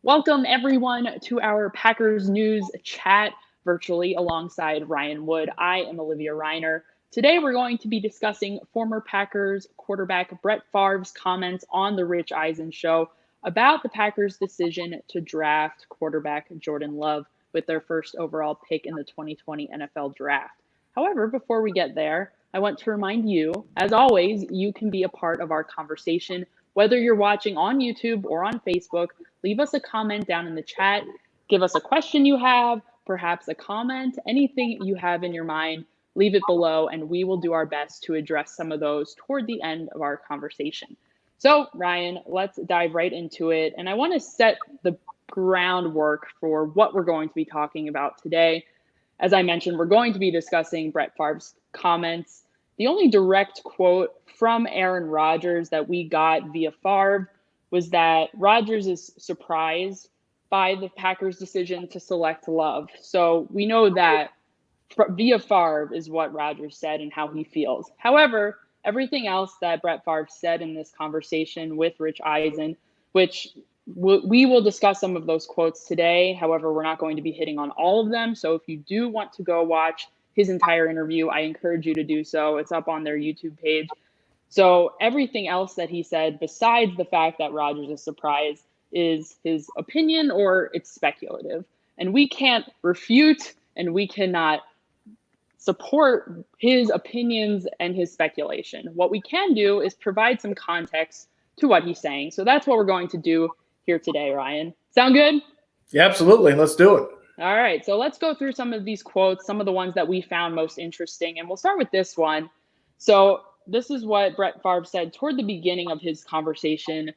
Welcome, everyone, to our Packers News chat virtually alongside Ryan Wood. I am Olivia Reiner. Today, we're going to be discussing former Packers quarterback Brett Favre's comments on The Rich Eisen Show about the Packers' decision to draft quarterback Jordan Love with their first overall pick in the 2020 NFL Draft. However, before we get there, I want to remind you, as always, you can be a part of our conversation. Whether you're watching on YouTube or on Facebook, leave us a comment down in the chat. Give us a question you have, perhaps a comment, anything you have in your mind, leave it below, and we will do our best to address some of those toward the end of our conversation. So, Ryan, let's dive right into it. And I want to set the groundwork for what we're going to be talking about today. As I mentioned, we're going to be discussing Brett Favre's comments. The only direct quote from Aaron Rodgers that we got via Favre was that Rodgers is surprised by the Packers' decision to select Love. So we know that via Favre is what Rodgers said and how he feels. However, everything else that Brett Favre said in this conversation with Rich Eisen, which we will discuss some of those quotes today. However, we're not going to be hitting on all of them. So if you do want to go watch his entire interview, I encourage you to do so. It's up on their YouTube page. So everything else that he said, besides the fact that Rodgers is surprised, is his opinion or it's speculative. And we can't refute and we cannot support his opinions and his speculation. What we can do is provide some context to what he's saying. So that's what we're going to do here today, Ryan. Sound good? Yeah, absolutely. Let's do it. All right. So let's go through some of these quotes, some of the ones that we found most interesting. And we'll start with this one. So this is what Brett Favre said toward the beginning of his conversation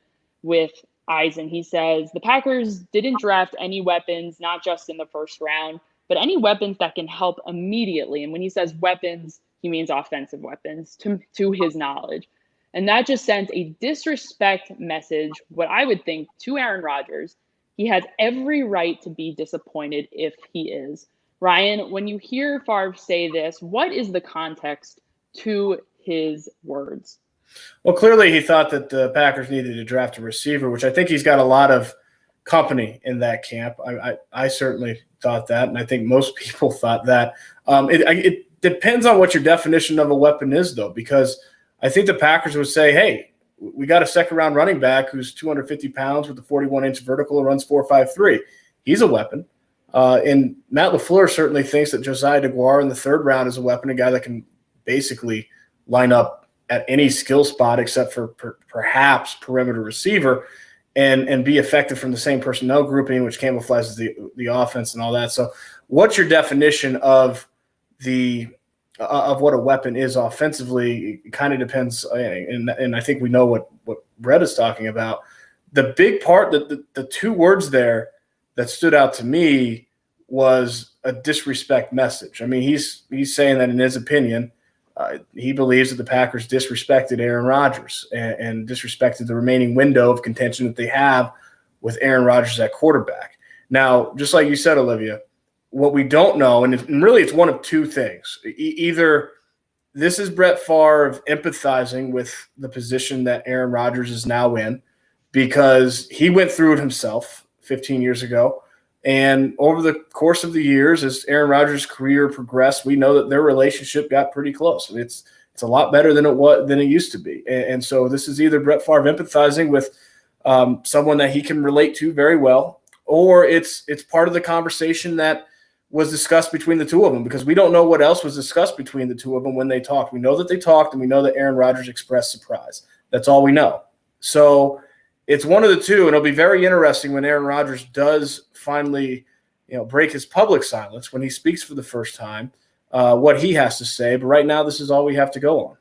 with Eisen. He says, the Packers didn't draft any weapons, not just in the first round, but any weapons that can help immediately. And when he says weapons, he means offensive weapons to his knowledge. And that just sends a disrespect message, what I would think, to Aaron Rodgers. He has every right to be disappointed if he is. Ryan, when you hear Favre say this, what is the context to his words? Well, clearly he thought that the Packers needed to draft a receiver, which I think he's got a lot of company in that camp. I certainly thought that, and I think most people thought that. It depends on what your definition of a weapon is, though, because I think the Packers would say, hey, we got a second-round running back who's 250 pounds with a 41-inch vertical and runs 4.53. He's a weapon. And Matt LaFleur certainly thinks that Josiah DeGuara in the third round is a weapon, a guy that can basically line up at any skill spot except for perhaps perimeter receiver and be effective from the same personnel grouping, which camouflages the offense and all that. So what's your definition of what a weapon is offensively? It kind of depends, and I think we know what Brett is talking about. The big part, the two words there that stood out to me was a disrespect message. I mean, he's saying that in his opinion, he believes that the Packers disrespected Aaron Rodgers and disrespected the remaining window of contention that they have with Aaron Rodgers at quarterback. Now, just like you said, Olivia, what we don't know, and really it's one of two things. Either this is Brett Favre empathizing with the position that Aaron Rodgers is now in because he went through it himself 15 years ago. And over the course of the years, as Aaron Rodgers' career progressed, we know that their relationship got pretty close. It's a lot better than it used to be. And so this is either Brett Favre empathizing with someone that he can relate to very well, or it's part of the conversation that was discussed between the two of them, because we don't know what else was discussed between the two of them when they talked. We know that they talked, and we know that Aaron Rodgers expressed surprise. That's all we know. So it's one of the two, and it'll be very interesting when Aaron Rodgers does finally, break his public silence when he speaks for the first time, what he has to say. But right now, this is all we have to go on.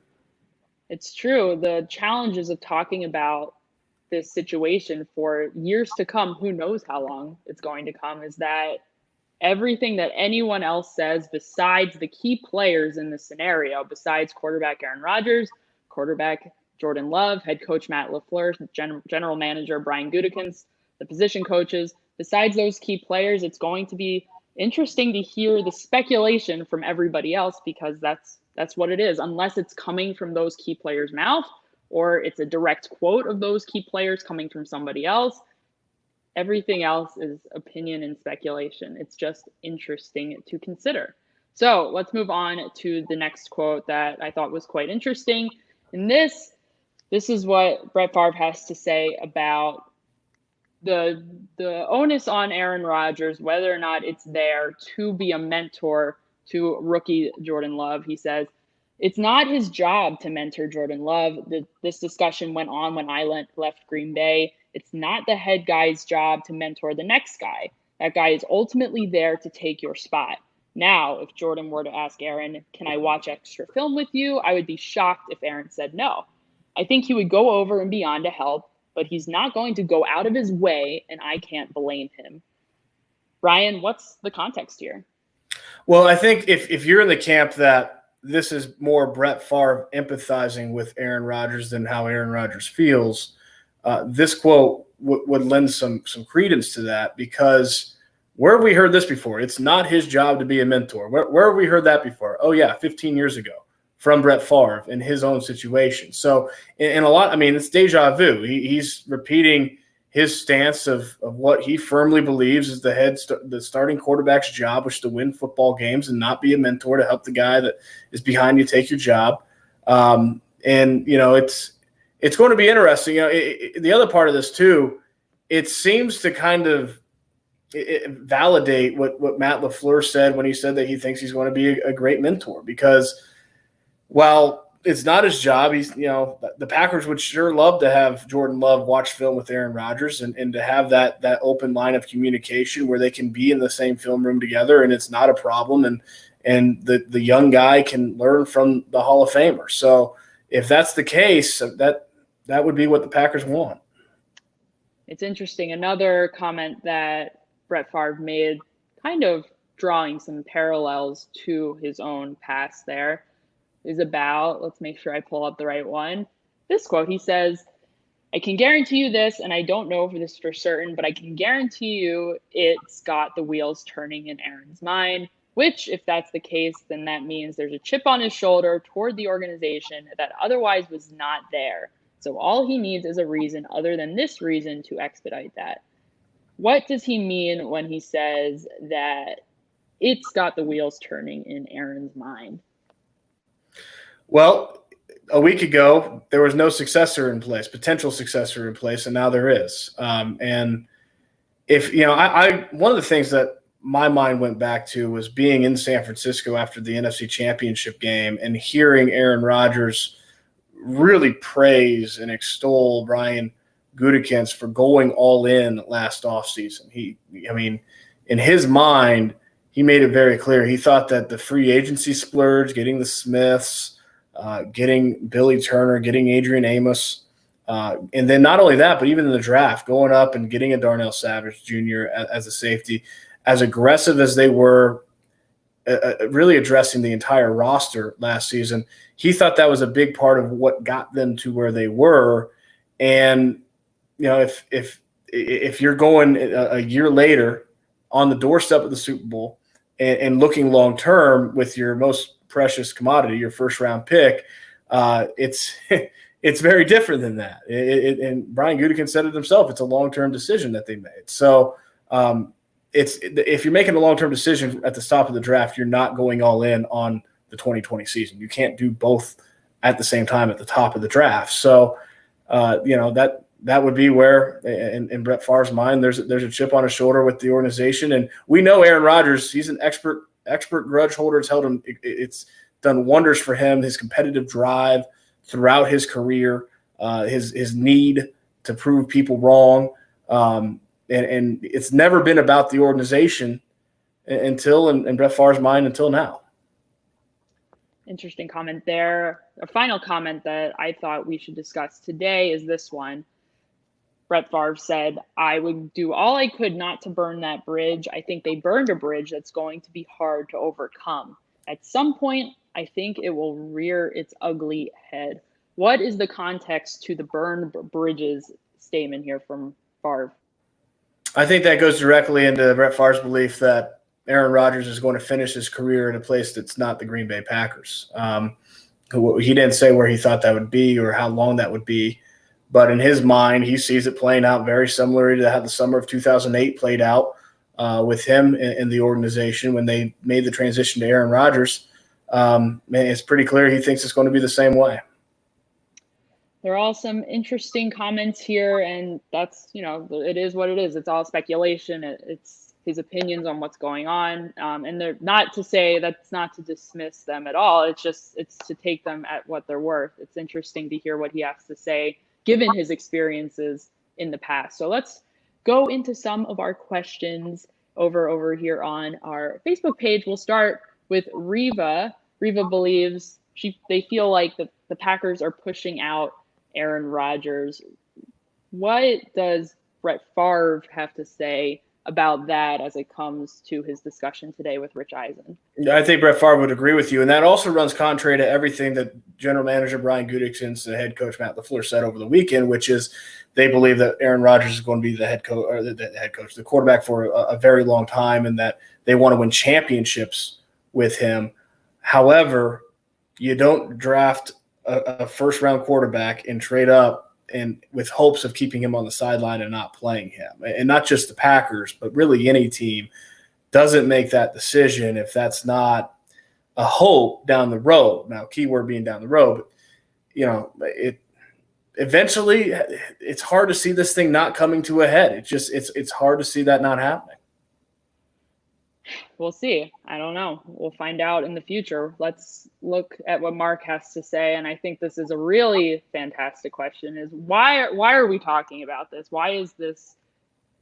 It's true. The challenges of talking about this situation for years to come, who knows how long it's going to come, is that everything that anyone else says besides the key players in the scenario, besides quarterback Aaron Rodgers, quarterback Jordan Love, head coach Matt LaFleur, general manager Brian Gutekunst, the position coaches, besides those key players, it's going to be interesting to hear the speculation from everybody else, because that's what it is, unless it's coming from those key players' mouth or it's a direct quote of those key players coming from somebody else. Everything else is opinion and speculation. It's just interesting to consider. So let's move on to the next quote that I thought was quite interesting. And this is what Brett Favre has to say about the onus on Aaron Rodgers, whether or not it's there to be a mentor to rookie Jordan Love. He says, it's not his job to mentor Jordan Love. This discussion went on when I left Green Bay. It's not the head guy's job to mentor the next guy. That guy is ultimately there to take your spot. Now, if Jordan were to ask Aaron, can I watch extra film with you? I would be shocked if Aaron said no. I think he would go over and beyond to help, but he's not going to go out of his way, and I can't blame him. Ryan, what's the context here? Well, I think if you're in the camp that this is more Brett Favre empathizing with Aaron Rodgers than how Aaron Rodgers feels, this quote would lend some credence to that, because where have we heard this before? It's not his job to be a mentor. Where have we heard that before? Oh, yeah, 15 years ago from Brett Favre in his own situation. So in a lot, I mean, it's deja vu. He's repeating his stance of what he firmly believes is the starting quarterback's job, which is to win football games and not be a mentor to help the guy that is behind you take your job. And, you know, it's going to be interesting. You know, the other part of this too, it seems to kind of validate what Matt LaFleur said when he said that he thinks he's going to be a great mentor, because while it's not his job, the Packers would sure love to have Jordan Love watch film with Aaron Rodgers and to have that open line of communication where they can be in the same film room together and it's not a problem, and the young guy can learn from the Hall of Famer. So if that's the case, that would be what the Packers want. It's interesting. Another comment that Brett Favre made, kind of drawing some parallels to his own past there, is about, let's make sure I pull up the right one. This quote, he says, I can guarantee you this, and I don't know for this for certain, but I can guarantee you it's got the wheels turning in Aaron's mind, which, if that's the case, then that means there's a chip on his shoulder toward the organization that otherwise was not there. So all he needs is a reason other than this reason to expedite that. What does he mean when he says that it's got the wheels turning in Aaron's mind? Well, a week ago, there was no successor in place, potential successor in place, and now there is. And if, one of the things that my mind went back to was being in San Francisco after the NFC Championship game and hearing Aaron Rodgers really praise and extol Brian Gutekunst for going all in last offseason. In his mind, he made it very clear. He thought that the free agency splurge, getting the Smiths, getting Billy Turner, getting Adrian Amos, and then not only that, but even in the draft, going up and getting a Darnell Savage Jr. as a safety, as aggressive as they were, really addressing the entire roster last season. He thought that was a big part of what got them to where they were. And, if you're going a year later on the doorstep of the Super Bowl and looking long term with your most precious commodity, your first round pick, it's very different than that. And Brian Gutekunst said it himself. It's a long-term decision that they made. So if you're making a long-term decision at the top of the draft, you're not going all in on the 2020 season. You can't do both at the same time at the top of the draft. So, that would be where, in Brett Favre's mind, there's a chip on his shoulder with the organization. And we know Aaron Rodgers, he's an expert grudge holder. It's done wonders for him, his competitive drive throughout his career, his need to prove people wrong. And it's never been about the organization until, in Brett Favre's mind, until now. Interesting comment there. A final comment that I thought we should discuss today is this one. Brett Favre said, I would do all I could not to burn that bridge. I think they burned a bridge that's going to be hard to overcome. At some point, I think it will rear its ugly head. What is the context to the burn bridges statement here from Favre? I think that goes directly into Brett Favre's belief that Aaron Rodgers is going to finish his career in a place that's not the Green Bay Packers. He didn't say where he thought that would be or how long that would be. But in his mind, he sees it playing out very similar to how the summer of 2008 played out with him in the organization when they made the transition to Aaron Rodgers. It's pretty clear he thinks it's going to be the same way. There are all some interesting comments here, and that's, it is what it is. It's all speculation. It's his opinions on what's going on. And they're not to say that's not to dismiss them at all. It's to take them at what they're worth. It's interesting to hear what he has to say, given his experiences in the past. So let's go into some of our questions over here on our Facebook page. We'll start with Riva. Riva believes they feel like the Packers are pushing out Aaron Rodgers. What does Brett Favre have to say about that as it comes to his discussion today with Rich Eisen? I think Brett Favre would agree with you, and that also runs contrary to everything that General Manager Brian Gutekunst and head coach Matt LaFleur said over the weekend, which is they believe that Aaron Rodgers is going to be the head coach, or the quarterback for a very long time, and that they want to win championships with him. However, you don't draft a first-round quarterback and trade up and with hopes of keeping him on the sideline and not playing him. And not just the Packers, but really any team doesn't make that decision if that's not a hope down the road. Now, keyword being down the road, but eventually it's hard to see this thing not coming to a head. It's hard to see that not happening. We'll see. I don't know. We'll find out in the future. Let's look at what Mark has to say. And I think this is a really fantastic question, is why are we talking about this? Why is this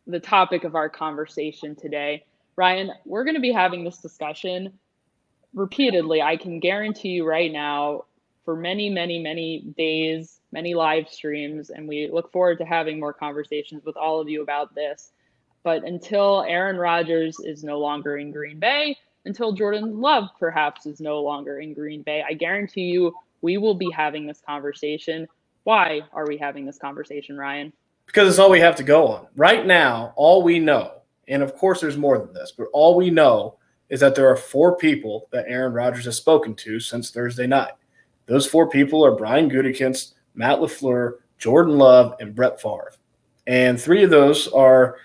the topic of our conversation today? Ryan, we're going to be having this discussion repeatedly. I can guarantee you right now for many, many, many days, many live streams, and we look forward to having more conversations with all of you about this. But until Aaron Rodgers is no longer in Green Bay, until Jordan Love perhaps is no longer in Green Bay, I guarantee you we will be having this conversation. Why are we having this conversation, Ryan? Because it's all we have to go on. Right now, all we know, and of course there's more than this, but all we know is that there are 4 people that Aaron Rodgers has spoken to since Thursday night. Those 4 people are Brian Gutekunst, Matt LaFleur, Jordan Love, and Brett Favre. And 3 of those are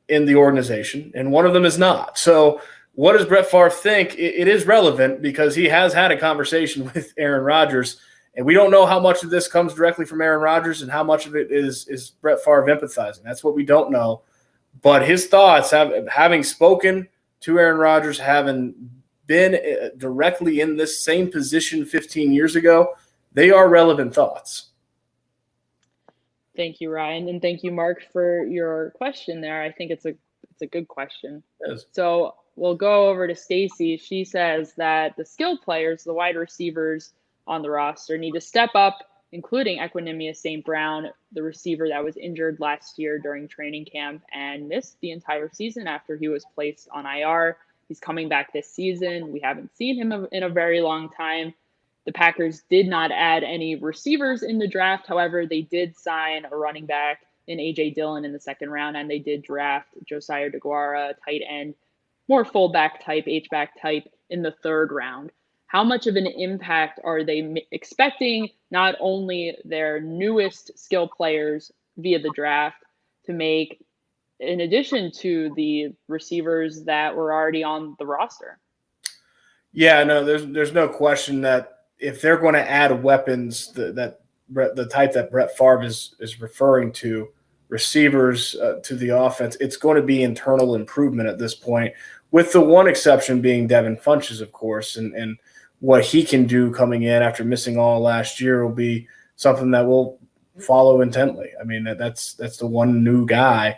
in the organization, and one of them is not. So what does Brett Favre think? It is relevant because he has had a conversation with Aaron Rodgers, and we don't know how much of this comes directly from Aaron Rodgers and how much of it is Brett Favre empathizing. That's what we don't know. But his thoughts, having spoken to Aaron Rodgers, having been directly in this same position 15 years ago, they are relevant thoughts. Thank you, Ryan, and thank you, Mark, for your question there. I think it's a good question. Yes. So we'll go over to Stacy. She says that the skilled players, the wide receivers on the roster, need to step up, including Equinemius St. Brown, the receiver that was injured last year during training camp and missed the entire season after he was placed on IR. He's coming back this season. We haven't seen him in a very long time. The Packers did not add any receivers in the draft. However, they did sign a running back in A.J. Dillon in the second round, and they did draft Josiah DeGuara, tight end, more fullback type, H-back type in the third round. How much of an impact are they expecting not only their newest skill players via the draft to make, in addition to the receivers that were already on the roster? Yeah, no, there's no question that if they're going to add weapons, the type that Brett Favre is referring to, receivers to the offense, it's going to be internal improvement at this point, with the one exception being Devin Funchess, of course, and what he can do coming in after missing all last year will be something that we'll follow intently. I mean, that's the one new guy.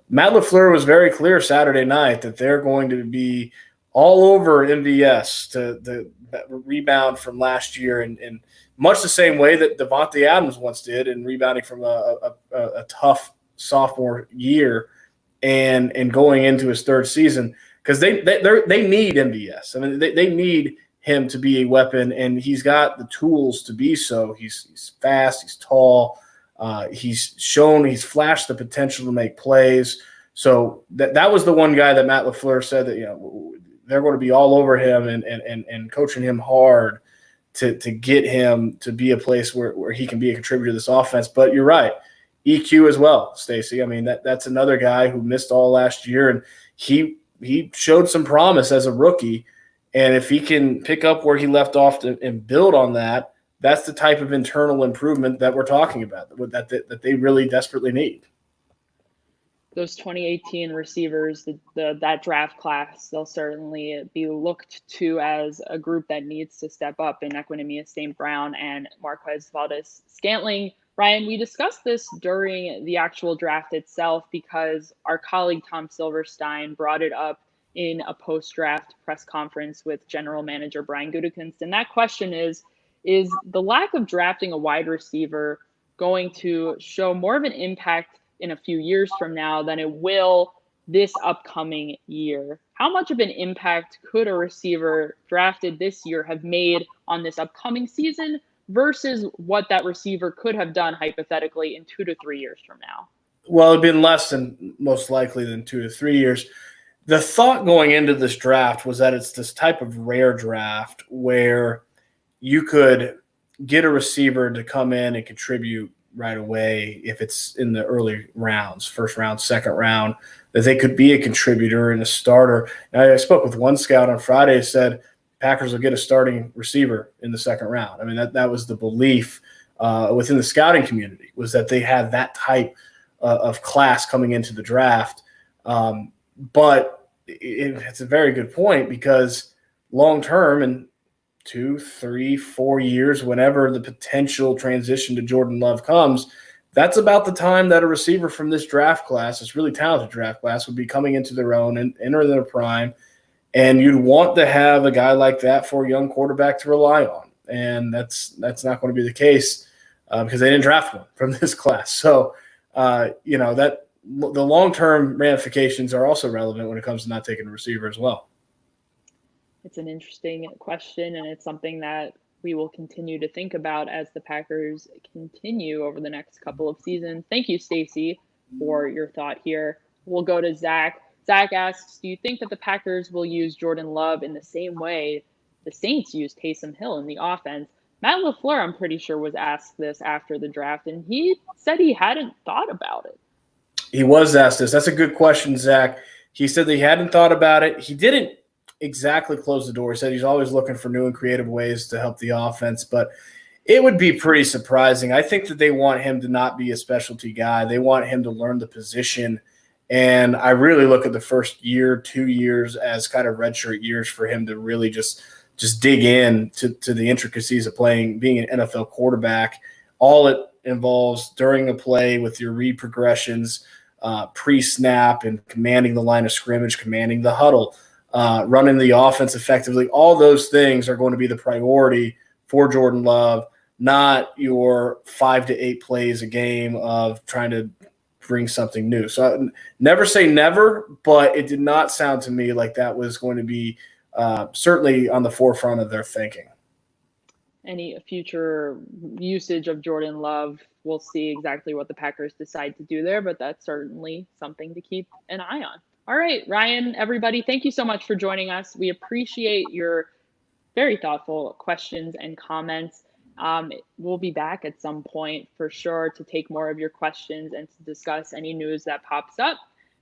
Matt LaFleur was very clear Saturday night that they're going to be all over MVS to the rebound from last year, and much the same way that Devontae Adams once did in rebounding from a tough sophomore year and going into his third season, because they need MVS. I mean, they need him to be a weapon, and he's got the tools to be so. He's fast, he's tall, he's flashed the potential to make plays. So that was the one guy that Matt LaFleur said that they're going to be all over him and coaching him hard to get him to be a place where he can be a contributor to this offense. But you're right. EQ as well, Stacey. I mean, that's another guy who missed all last year, and he showed some promise as a rookie. And if he can pick up where he left off and build on that, that's the type of internal improvement that we're talking about, that they really desperately need. Those 2018 receivers, that draft class, they'll certainly be looked to as a group that needs to step up in Equanimeous St. Brown and Marquez Valdes-Scantling. Ryan, we discussed this during the actual draft itself because our colleague Tom Silverstein brought it up in a post-draft press conference with General Manager Brian Gutekunst. And that question is the lack of drafting a wide receiver going to show more of an impact in a few years from now than it will this upcoming year? How much of an impact could a receiver drafted this year have made on this upcoming season versus what that receiver could have done hypothetically in 2 to 3 years from now? Well, it'd been less than most likely than 2 to 3 years. The thought going into this draft was that it's this type of rare draft where you could get a receiver to come in and contribute right away if it's in the early rounds, first round, second round, that they could be a contributor and a starter. And I spoke with one scout on Friday who said Packers will get a starting receiver in the second round. I mean, that was the belief within the scouting community, was that they had that type of class coming into the draft. But it's a very good point because long-term and 2, 3, 4 years, whenever the potential transition to Jordan Love comes, that's about the time that a receiver from this draft class, this really talented draft class, would be coming into their own and enter their prime. And you'd want to have a guy like that for a young quarterback to rely on. And that's not going to be the case because they didn't draft one from this class. So, that the long-term ramifications are also relevant when it comes to not taking a receiver as well. It's an interesting question, and it's something that we will continue to think about as the Packers continue over the next couple of seasons. Thank you, Stacey, for your thought here. We'll go to Zach. Zach asks, do you think that the Packers will use Jordan Love in the same way the Saints used Taysom Hill in the offense? Matt LaFleur, I'm pretty sure, was asked this after the draft, and he said he hadn't thought about it. He was asked this. That's a good question, Zach. He said that he hadn't thought about it. He didn't exactly close the door. He said he's always looking for new and creative ways to help the offense, but it would be pretty surprising. I think that they want him to not be a specialty guy. They want him to learn the position, and I really look at the first year, 2 years as kind of redshirt years for him to really just dig in to the intricacies of being an NFL quarterback. All it involves during a play with your read progressions, pre-snap and commanding the line of scrimmage, commanding the huddle, running the offense effectively. All those things are going to be the priority for Jordan Love, not your 5 to 8 plays a game of trying to bring something new. So never say never, but it did not sound to me like that was going to be certainly on the forefront of their thinking. Any future usage of Jordan Love, we'll see exactly what the Packers decide to do there, but that's certainly something to keep an eye on. All right, Ryan, everybody, thank you so much for joining us. We appreciate your very thoughtful questions and comments. We'll be back at some point for sure to take more of your questions and to discuss any news that pops up.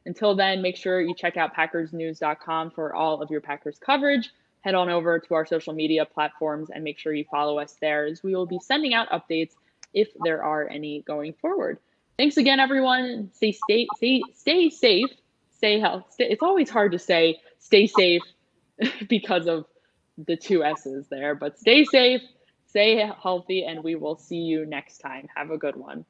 Until then, make sure you check out PackersNews.com for all of your Packers coverage. Head on over to our social media platforms and make sure you follow us there, as we will be sending out updates if there are any going forward. Thanks again, everyone. Stay safe. Stay healthy. It's always hard to say stay safe because of the 2 S's there, but stay safe, stay healthy, and we will see you next time. Have a good one.